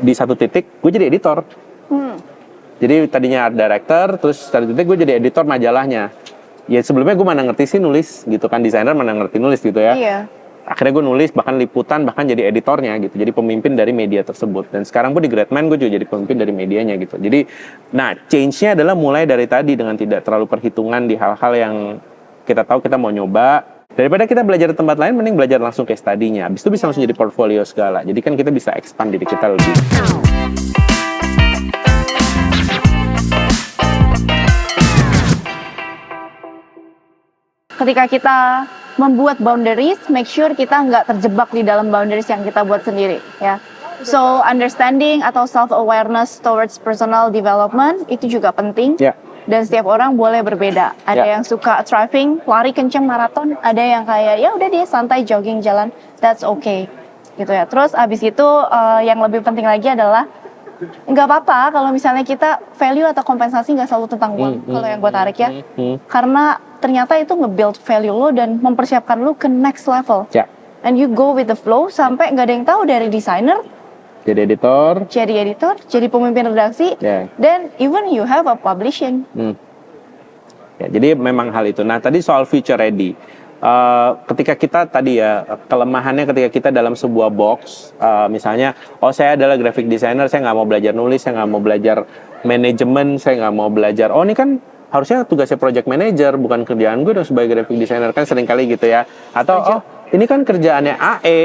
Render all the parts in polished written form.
di satu titik gue jadi editor. Jadi tadinya art director, terus satu titik gue jadi editor majalahnya. Ya sebelumnya gue mana ngerti sih nulis gitu kan, desainer mana ngerti nulis gitu ya. Iya. Akhirnya gue nulis, bahkan liputan, bahkan jadi editornya gitu. Jadi pemimpin dari media tersebut. Dan sekarang gue di Greatman, gue juga jadi pemimpin dari medianya gitu. Jadi, nah change-nya adalah mulai dari tadi dengan tidak terlalu perhitungan di hal-hal yang kita tahu kita mau nyoba. Daripada kita belajar di tempat lain, mending belajar langsung case study-nya. Habis itu bisa langsung jadi portfolio segala. Jadi kan kita bisa expand diri kita lebih. Ketika kita membuat boundaries, make sure kita nggak terjebak di dalam boundaries yang kita buat sendiri, ya. So, understanding atau self-awareness towards personal development itu juga penting. Ya. Dan setiap orang boleh berbeda. Ada yang suka thriving, lari kenceng maraton, ada yang kayak ya udah dia santai jogging jalan, that's okay, gitu ya. Terus abis itu yang lebih penting lagi adalah nggak apa-apa kalau misalnya kita value atau kompensasi nggak selalu tentang uang. Kalau yang gue tarik ya, karena ternyata itu nge-build value lo dan mempersiapkan lo ke next level. Ya. And you go with the flow sampai nggak ada yang tahu dari desainer, Jadi editor, jadi pemimpin redaksi, dan even you have a publishing. Ya, jadi memang hal itu. Nah tadi soal future ready. Ketika kita tadi ya, kelemahannya ketika kita dalam sebuah box, misalnya, oh saya adalah graphic designer, saya nggak mau belajar nulis, saya nggak mau belajar manajemen, saya nggak mau belajar, oh ini kan harusnya tugasnya project manager, bukan kerjaan gue dong sebagai graphic designer, kan sering kali gitu ya. Atau, oh ini kan kerjaannya AE,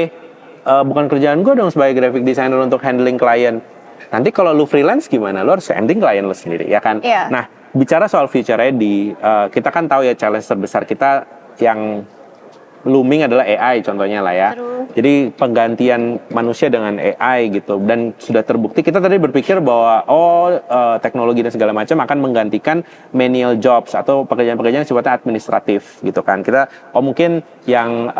bukan kerjaan gue dong sebagai graphic designer untuk handling klien. Nanti kalau lu freelance gimana? Lu harus handling klien lu sendiri, ya kan? Yeah. Nah, bicara soal future ready, kita kan tahu ya challenge terbesar kita yang looming adalah AI contohnya lah ya. Jadi penggantian manusia dengan AI gitu, dan sudah terbukti. Kita tadi berpikir bahwa teknologi dan segala macam akan menggantikan manual jobs atau pekerjaan-pekerjaan yang sifatnya administratif gitu kan. Kita mungkin yang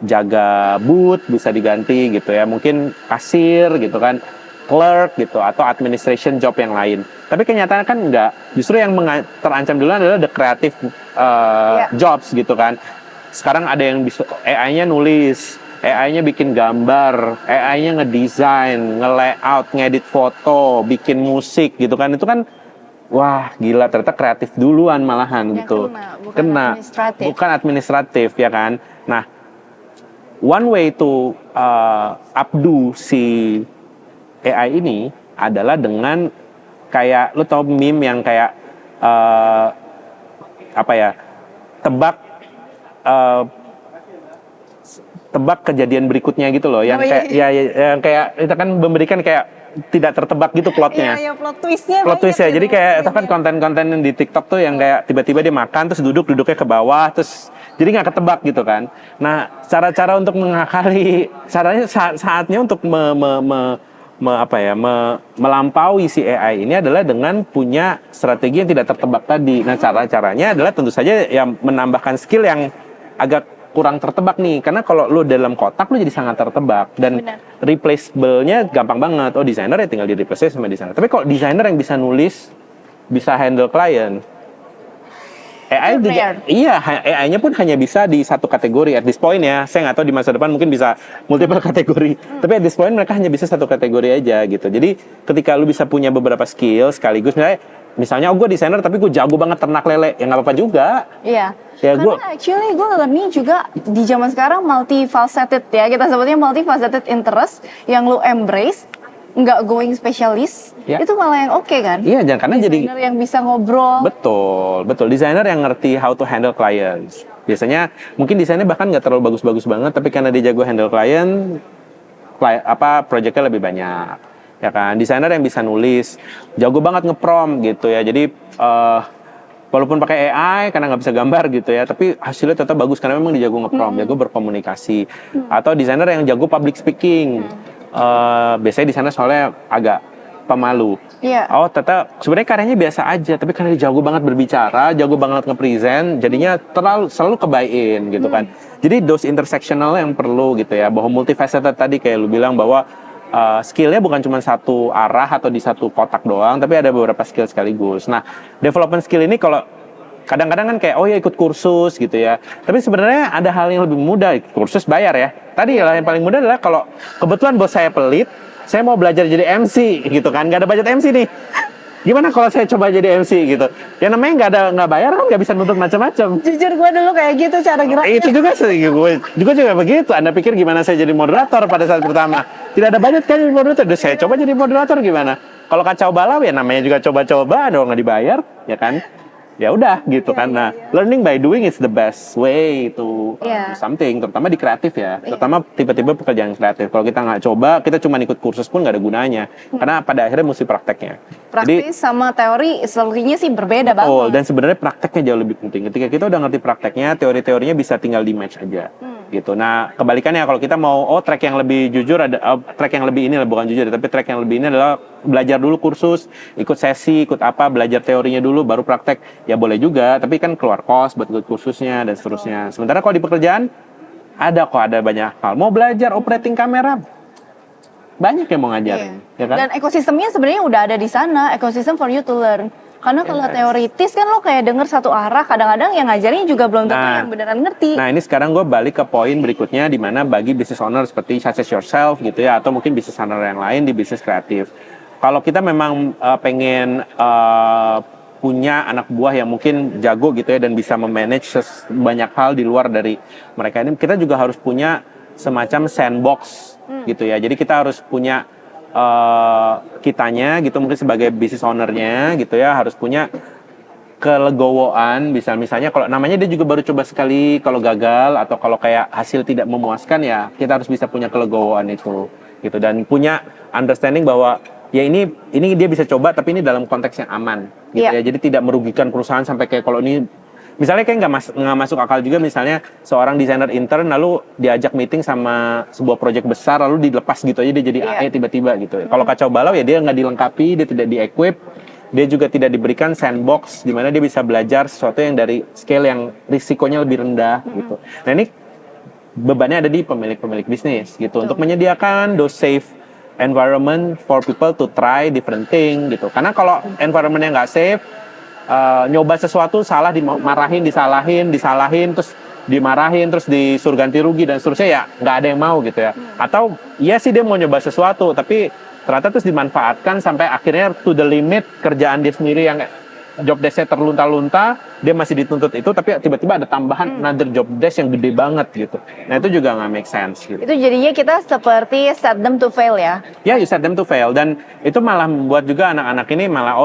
jaga booth bisa diganti gitu ya, mungkin kasir gitu kan, clerk gitu, atau administration job yang lain. Tapi kenyataannya kan enggak. Justru yang terancam dulu adalah the creative jobs gitu kan. Sekarang ada yang bisa AI-nya nulis, AI-nya bikin gambar, AI-nya ngedesain, nge-layout, ngedit foto, bikin musik gitu kan. Itu kan wah gila, ternyata kreatif duluan malahan gitu. Bukan administratif ya kan. Nah, one way to updo si AI ini adalah dengan kayak lo tau meme yang kayak tebak kejadian berikutnya gitu loh, yang kayak yang kayak kita kan memberikan kayak tidak tertebak gitu plotnya. Iya, plot twistnya. Plot twist ya. Jadi kayak itu kan konten-konten di TikTok tuh yang kayak tiba-tiba dia makan terus duduknya ke bawah terus jadi nggak ketebak gitu kan. Nah, cara-cara untuk mengakali, caranya saatnya untuk melampaui si AI ini adalah dengan punya strategi yang tidak tertebak tadi. Nah, caranya adalah tentu saja ya menambahkan skill yang agak kurang tertebak nih. Karena kalau lu dalam kotak lu jadi sangat tertebak dan replaceable-nya gampang banget. Oh, desainer ya tinggal di-replace sama desainer. Tapi kalau desainer yang bisa nulis, bisa handle klien, AI juga, AI-nya pun hanya bisa di satu kategori at this point ya. Saya nggak tahu di masa depan mungkin bisa multiple kategori. Tapi at this point mereka hanya bisa satu kategori aja gitu. Jadi ketika lu bisa punya beberapa skill sekaligus, misalnya gue desainer tapi gue jago banget ternak lele, ya nggak apa-apa juga. Iya. Ya, karena actually gue ngalamin juga di zaman sekarang multifaceted ya, kita sebutnya multifaceted interest yang lu embrace, nggak going specialist, itu malah yang oke kan? Iya, jangan karena jadi desainer yang bisa ngobrol. Betul. Desainer yang ngerti how to handle clients. Biasanya mungkin desainnya bahkan nggak terlalu bagus-bagus banget, tapi karena dia jago handle client, projectnya lebih banyak. Ya kan, desainer yang bisa nulis, jago banget nge-prompt gitu ya. Jadi walaupun pakai AI karena nggak bisa gambar gitu ya, tapi hasilnya tetap bagus karena memang dia jago nge-prompt, jago berkomunikasi. Atau desainer yang jago public speaking. Biasanya desainer soalnya agak pemalu. Oh, tetap sebenarnya karyanya biasa aja, tapi karena dia jago banget berbicara, jago banget nge-present, jadinya selalu kebayin gitu kan. Jadi those intersectional yang perlu gitu ya, bahwa multifaceted tadi kayak lu bilang bahwa skillnya bukan cuma satu arah atau di satu kotak doang, tapi ada beberapa skill sekaligus. Nah, development skill ini kalau kadang-kadang kan kayak ikut kursus gitu ya, tapi sebenarnya ada hal yang lebih mudah. Kursus bayar ya. Tadi yang paling mudah adalah kalau kebetulan bos saya pelit, saya mau belajar jadi MC gitu kan, nggak ada budget MC nih. Gimana kalau saya coba jadi MC gitu? Ya namanya nggak bayar kan nggak bisa nuntut macam-macam. Jujur gue dulu kayak gitu cara geraknya. Itu juga gue juga begitu. Anda pikir gimana saya jadi moderator pada saat pertama? Tidak ada budget kan jadi moderator. Terus saya coba jadi moderator gimana? Kalau kacau balau ya namanya juga coba-coba, dong nggak dibayar, ya kan? Ya udah gitu kan. Nah, learning by doing is the best way to do something, terutama di kreatif ya. Terutama tipe-tipe pekerjaan kreatif. Kalau kita nggak coba, kita cuma ikut kursus pun nggak ada gunanya. Karena pada akhirnya mesti prakteknya. Praktis sama teori seluruhnya sih berbeda banget. Oh, dan sebenarnya prakteknya jauh lebih penting. Ketika kita udah ngerti prakteknya, teori-teorinya bisa tinggal di match aja. Gitu. Nah, kebalikannya kalau kita mau track yang lebih jujur ada track yang lebih ini bukan jujur, tapi track yang lebih ini adalah belajar dulu kursus, ikut sesi, ikut apa, belajar teorinya dulu baru praktek. Ya boleh juga, tapi kan keluar kos buat ikut kursusnya dan seterusnya. Sementara kalau di pekerjaan ada banyak hal. Mau belajar operating kamera, banyak yang mau ngajarin, ya kan? Dan ekosistemnya sebenarnya udah ada di sana, ekosistem for you to learn. Karena kalau teoritis kan lo kayak denger satu arah, kadang-kadang yang ngajarin juga belum tentu yang beneran ngerti. Nah ini sekarang gue balik ke poin berikutnya, di mana bagi business owner seperti Success Yourself gitu ya, atau mungkin business owner yang lain di bisnis kreatif. Kalau kita memang pengen punya anak buah yang mungkin jago gitu ya dan bisa memanage banyak hal di luar dari mereka ini, kita juga harus punya semacam sandbox gitu ya. Jadi kita harus punya kitanya gitu mungkin sebagai business ownernya gitu ya harus punya kelegowoan, misalnya kalau namanya dia juga baru coba sekali, kalau gagal atau kalau kayak hasil tidak memuaskan ya kita harus bisa punya kelegowoan itu gitu dan punya understanding bahwa ya ini dia bisa coba tapi ini dalam konteks yang aman gitu ya, jadi tidak merugikan perusahaan sampai kayak kalau ini misalnya kayak nggak masuk akal juga, misalnya seorang desainer intern lalu diajak meeting sama sebuah proyek besar lalu dilepas gitu aja dia jadi AE tiba-tiba gitu. Kalau kacau balau ya dia nggak dilengkapi, dia tidak di-equip, dia juga tidak diberikan sandbox di mana dia bisa belajar sesuatu yang dari scale yang risikonya lebih rendah gitu. Nah ini bebannya ada di pemilik bisnis gitu untuk menyediakan those safe environment for people to try different thing gitu. Karena kalau environmentnya nggak safe, nyoba sesuatu salah dimarahin, disalahin, terus dimarahin, terus disuruh ganti rugi dan seterusnya ya nggak ada yang mau gitu ya. Atau iya sih dia mau nyoba sesuatu tapi ternyata terus dimanfaatkan sampai akhirnya to the limit kerjaan dia sendiri yang job desk-nya terlunta-lunta, dia masih dituntut itu tapi tiba-tiba ada tambahan another job desk yang gede banget gitu. Nah itu juga nggak make sense gitu. Itu jadinya kita seperti set them to fail ya? Ya, you set them to fail dan itu malah membuat juga anak-anak ini malah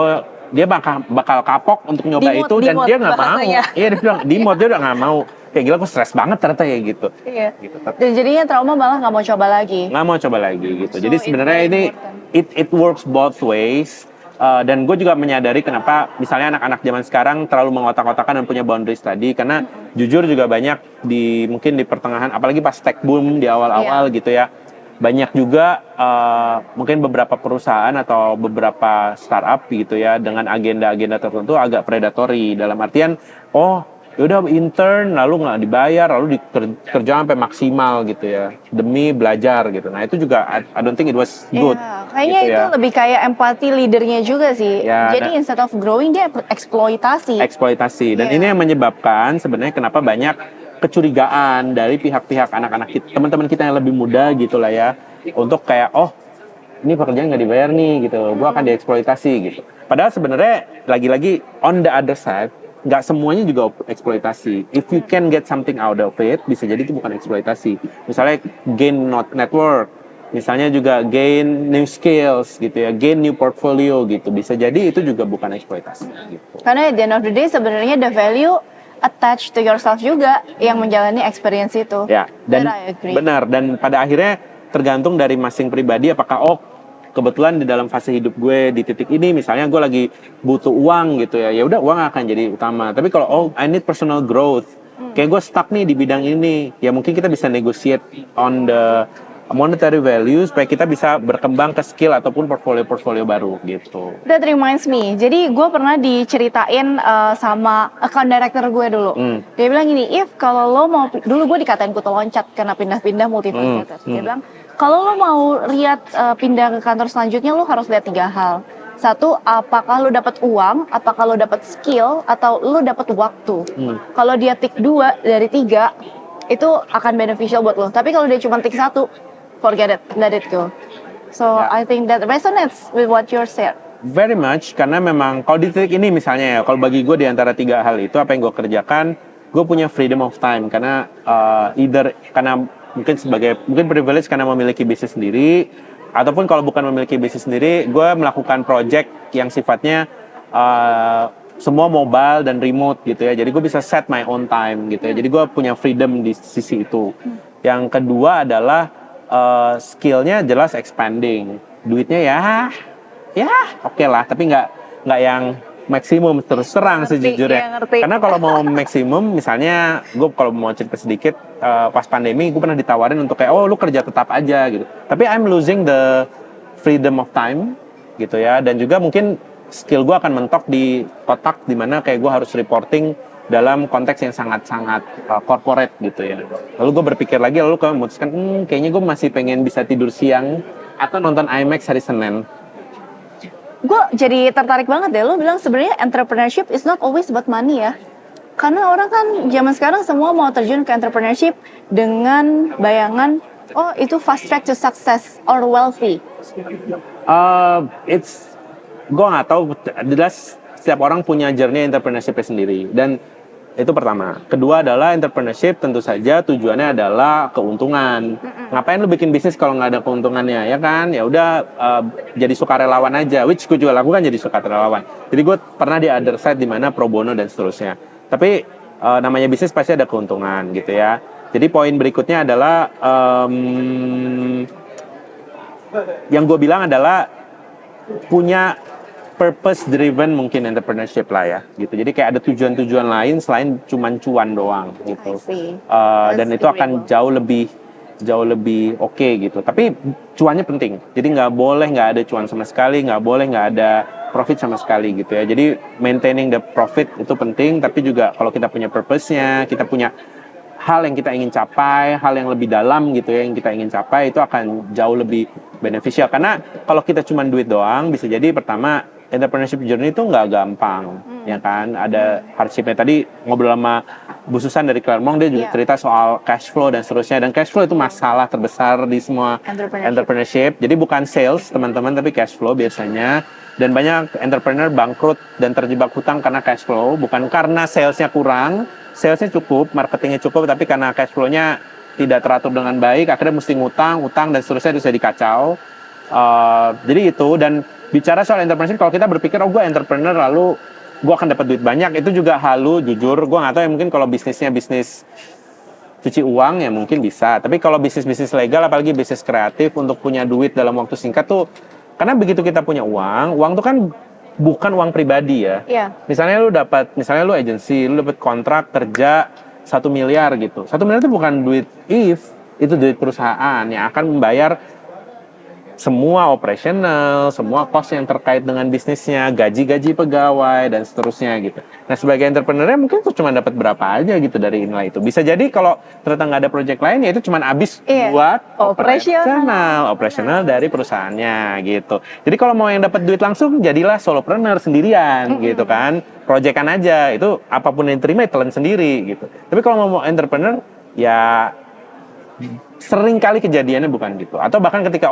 dia bakal kapok untuk nyoba itu dan dia nggak mau. Iya dia bilang dia udah nggak mau. Kayak gila, aku stres banget ternyata ya gitu. Iya. Gitu. Dan jadinya trauma malah nggak mau coba lagi. Nggak mau coba lagi gitu. Jadi sebenarnya ini it works both ways. Dan gue juga menyadari kenapa misalnya anak-anak zaman sekarang terlalu mengotak-otakan dan punya boundaries tadi, karena jujur juga banyak mungkin di pertengahan, apalagi pas tech boom di awal-awal gitu ya, banyak juga mungkin beberapa perusahaan atau beberapa startup gitu ya dengan agenda-agenda tertentu agak predatory dalam artian yaudah intern lalu nggak dibayar lalu kerja sampai maksimal gitu ya demi belajar gitu. Nah itu juga I don't think it was good. Kayaknya gitu itu lebih kayak empati leadernya juga sih. Jadi instead of growing dia eksploitasi. Dan ini yang menyebabkan sebenarnya kenapa banyak kecurigaan dari pihak-pihak anak-anak kita, teman-teman kita yang lebih muda gitu lah ya, untuk kayak ini pekerjaan nggak dibayar nih gitu, gua akan dieksploitasi gitu. Padahal sebenarnya lagi-lagi on the other side nggak semuanya juga eksploitasi. If you can get something out of it, bisa jadi itu bukan eksploitasi. Misalnya gain network, misalnya juga gain new skills gitu ya, gain new portfolio gitu. Bisa jadi itu juga bukan eksploitasi gitu. Karena at the end of the day sebenarnya the value attached to yourself juga yang menjalani experience itu. Ya, dan benar, dan pada akhirnya tergantung dari masing pribadi apakah kebetulan di dalam fase hidup gue di titik ini misalnya gue lagi butuh uang gitu ya udah uang akan jadi utama. Tapi kalau I need personal growth, kayak gue stuck nih di bidang ini, ya mungkin kita bisa negotiate on the monetary value supaya kita bisa berkembang ke skill ataupun portfolio baru gitu. That reminds me, jadi gue pernah diceritain sama account director gue dulu. Dia bilang gini, if kalau lo mau, dulu gue dikatain kutu loncat karena pindah-pindah multifasilitas. Dia bilang, kalau lo mau lihat pindah ke kantor selanjutnya, lo harus lihat 3 hal. Satu, apakah lo dapat uang, apakah lo dapat skill, atau lo dapat waktu. Kalau dia tik 2 dari 3, itu akan beneficial buat lo. Tapi kalau dia cuma tik 1, forget it, let it go. So Ya. I think that resonates with what you said. Very much, karena memang kalau di titik ini misalnya ya, kalau bagi gue di antara 3 hal itu apa yang gue kerjakan, gue punya freedom of time karena either karena mungkin privilege karena memiliki bisnis sendiri, ataupun kalau bukan memiliki bisnis sendiri, gue melakukan project yang sifatnya semua mobile dan remote gitu ya. Jadi gue bisa set my own time gitu ya. Jadi gue punya freedom di sisi itu. Yang kedua adalah skillnya jelas expanding, duitnya ya oke lah, tapi nggak yang maksimum terus terang sejujurnya. ngerti. Karena kalau mau maksimum, misalnya gue kalau mau cerita sedikit, pas pandemi gue pernah ditawarin untuk kayak lu kerja tetap aja gitu. Tapi I'm losing the freedom of time gitu ya, dan juga mungkin skill gue akan mentok di kotak dimana kayak gue harus reporting dalam konteks yang sangat-sangat corporate gitu ya. Lalu gue berpikir lagi, lalu gue memutuskan kayaknya gue masih pengen bisa tidur siang atau nonton IMAX hari Senin. Gue jadi tertarik banget deh, lo bilang sebenarnya entrepreneurship is not always about money ya. Karena orang kan zaman sekarang semua mau terjun ke entrepreneurship dengan bayangan, oh itu fast track to success or wealthy. Gue nggak tahu, jelas setiap orang punya journey entrepreneurship sendiri, dan itu pertama. Kedua adalah entrepreneurship tentu saja tujuannya adalah keuntungan. Ngapain lu bikin bisnis kalau nggak ada keuntungannya, ya kan? Ya udah jadi sukarelawan aja, which gue juga lakukan jadi sukarelawan. Jadi gue pernah di other side di mana pro bono dan seterusnya. Tapi namanya bisnis pasti ada keuntungan gitu ya. Jadi poin berikutnya adalah yang gue bilang adalah punya purpose driven mungkin entrepreneurship lah ya gitu. Jadi kayak ada tujuan-tujuan lain selain cuman cuan doang gitu. I see. Dan itu akan jauh lebih oke gitu. Tapi cuannya penting. Jadi nggak boleh nggak ada cuan sama sekali, nggak boleh nggak ada profit sama sekali gitu ya. Jadi maintaining the profit itu penting. Tapi juga kalau kita punya purpose-nya, kita punya hal yang kita ingin capai, hal yang lebih dalam gitu ya, yang kita ingin capai, itu akan jauh lebih beneficial. Karena kalau kita cuma duit doang, bisa jadi pertama entrepreneurship journey itu nggak gampang, ya kan? Ada hardship-nya. Tadi ngobrol sama Bu Susan dari Claremont, dia juga cerita soal cash flow dan seterusnya. Dan cash flow itu masalah terbesar di semua entrepreneurship. Jadi bukan sales, teman-teman, tapi cash flow biasanya. Dan banyak entrepreneur bangkrut dan terjebak hutang karena cash flow, bukan karena salesnya kurang. Salesnya cukup, marketingnya cukup, tapi karena cash flow-nya tidak teratur dengan baik, akhirnya mesti utang dan seterusnya, itu jadi kacau. Jadi itu, dan bicara soal entrepreneurship, kalau kita berpikir, gue entrepreneur lalu gue akan dapat duit banyak, itu juga halu, jujur. Gue nggak tahu ya, mungkin kalau bisnisnya bisnis cuci uang ya mungkin bisa. Tapi kalau bisnis legal, apalagi bisnis kreatif, untuk punya duit dalam waktu singkat tuh, karena begitu kita punya uang tuh kan bukan uang pribadi ya. Yeah. Misalnya lu agensi, lu dapat kontrak kerja 1 miliar gitu. 1 miliar itu bukan duit itu duit perusahaan yang akan membayar semua operasional, semua cost yang terkait dengan bisnisnya, gaji pegawai dan seterusnya gitu. Nah, sebagai entrepreneur mungkin tuh cuma dapat berapa aja gitu dari nilai itu. Bisa jadi kalau ternyata nggak ada project lain, ya itu cuma habis buat operasional dari perusahaannya gitu. Jadi kalau mau yang dapat duit langsung, jadilah solopreneur sendirian gitu kan. Projectan aja, itu apapun yang terima telan sendiri gitu. Tapi kalau mau entrepreneur, ya sering kali kejadiannya bukan gitu. Atau bahkan ketika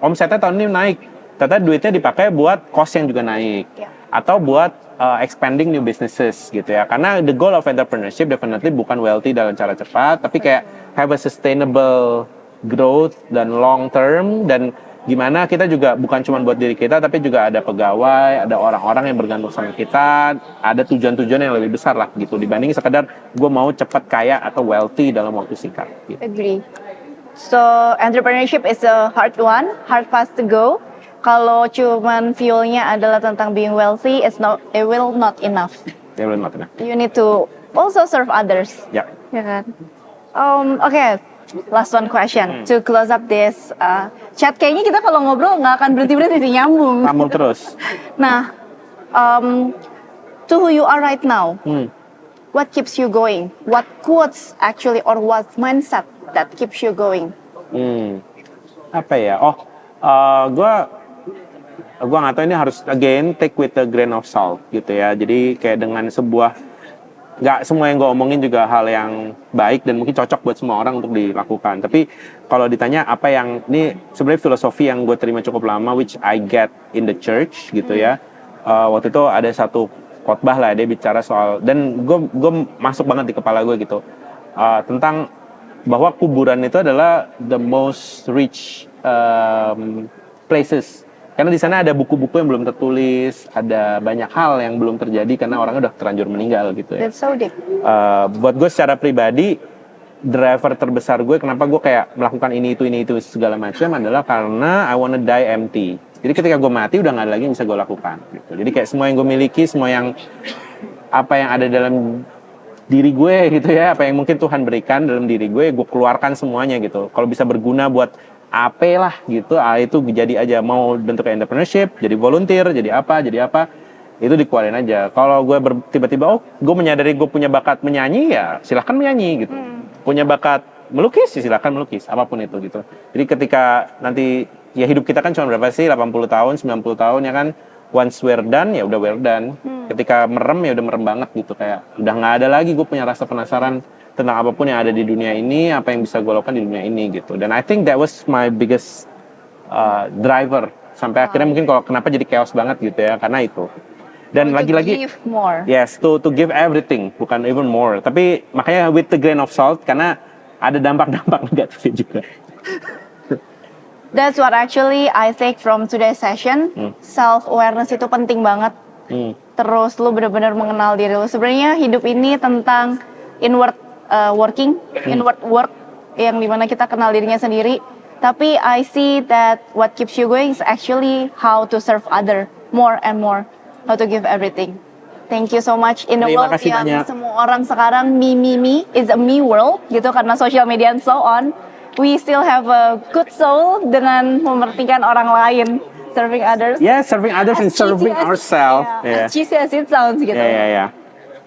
omsetnya tahun ini naik, ternyata duitnya dipakai buat cost yang juga naik, atau buat expanding new businesses gitu ya. Karena the goal of entrepreneurship definitely bukan wealthy dalam cara cepat, tapi kayak have a sustainable growth dan long term, dan gimana kita juga bukan cuma buat diri kita, tapi juga ada pegawai, ada orang-orang yang bergantung sama kita, ada tujuan-tujuan yang lebih besar lah gitu, dibanding sekedar gue mau cepat kaya atau wealthy dalam waktu singkat gitu. Agree. So entrepreneurship is a hard one, hard path to go. Kalau cuman fuelnya adalah tentang being wealthy, it will not enough. It will not enough. You need to also serve others. Ya. Ya kan? Okay, last one question to close up this chat. Kayaknya kita kalau ngobrol nggak akan berhenti sih, nyambung. Sambung terus. Nah, to who you are right now, what keeps you going? What quotes actually, or what mindset that keeps you going? Apa ya? Gue nggak tahu, ini harus again take with a grain of salt gitu ya. Jadi kayak dengan sebuah nggak semua yang gue omongin juga hal yang baik dan mungkin cocok buat semua orang untuk dilakukan. Tapi kalau ditanya apa yang ini sebenarnya filosofi yang gue terima cukup lama, which I get in the church gitu ya. Waktu itu ada satu khotbah lah, dia bicara soal, dan gue masuk banget di kepala gue gitu, tentang bahwa kuburan itu adalah the most rich places. Karena di sana ada buku-buku yang belum tertulis, ada banyak hal yang belum terjadi karena orangnya udah terlanjur meninggal gitu ya. That's so deep. Buat gue secara pribadi, driver terbesar gue kenapa gue kayak melakukan ini itu segala macam adalah karena I wanna die empty. Jadi ketika gue mati udah nggak ada lagi yang bisa gue lakukan. Gitu. Jadi kayak semua yang gue miliki, semua yang apa yang ada dalam diri gue gitu ya, apa yang mungkin Tuhan berikan dalam diri gue keluarkan semuanya gitu. Kalau bisa berguna buat apa lah gitu, itu jadi aja, mau bentuk entrepreneurship, jadi volunteer, jadi apa, itu dikeluarin aja. Kalau gue tiba-tiba, gue menyadari gue punya bakat menyanyi, ya silahkan menyanyi gitu. Punya bakat melukis, ya silahkan melukis, apapun itu gitu. Jadi ketika nanti, ya hidup kita kan cuma berapa sih, 80 tahun, 90 tahun ya kan, once we're done, ya udah we're done. Ketika merem, ya udah merem banget gitu, kayak udah nggak ada lagi gue punya rasa penasaran tentang apapun yang ada di dunia ini, apa yang bisa gue lakukan di dunia ini gitu. Dan I think that was my biggest driver sampai akhirnya mungkin kalau kenapa jadi chaos banget gitu ya, karena itu. Dan lagi-lagi, give more. yes, to give everything, bukan even more. Tapi makanya with the grain of salt, karena ada dampak-dampak negatifnya juga. That's what actually I take from today's session. Self awareness itu penting banget. Terus lu benar-benar mengenal diri lu. Sebenarnya hidup ini tentang inward working, inward work, yang dimana kita kenal dirinya sendiri. Tapi I see that what keeps you going is actually how to serve other more and more, how to give everything. Thank you so much. In the Terima world kasih yang banyak. semua orang sekarang me, it's a me world gitu, karena social media and so on. We still have a good soul dengan mementingkan orang lain, serving others. Yeah, serving others and serving ourselves. Yeah. As cheesy as it sounds gitu. Ya.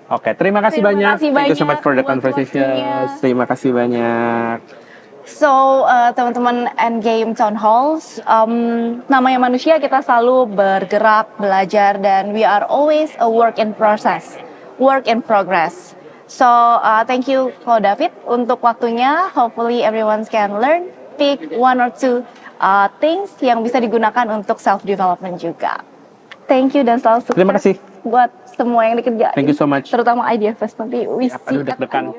Oke, terima kasih banyak. Thank you so much for the buat conversation. waktunya. Terima kasih banyak. So, teman-teman Endgame Town Halls, namanya manusia, kita selalu bergerak, belajar, dan we are always a work in process, work in progress. So, thank you Ko David untuk waktunya. Hopefully everyone can learn, pick one or two things yang bisa digunakan untuk self-development juga. Thank you dan selalu sukses. Terima kasih. Buat semua yang dikerjain. Thank you so much. Terutama idea first nanti. Aduh, deg-degan.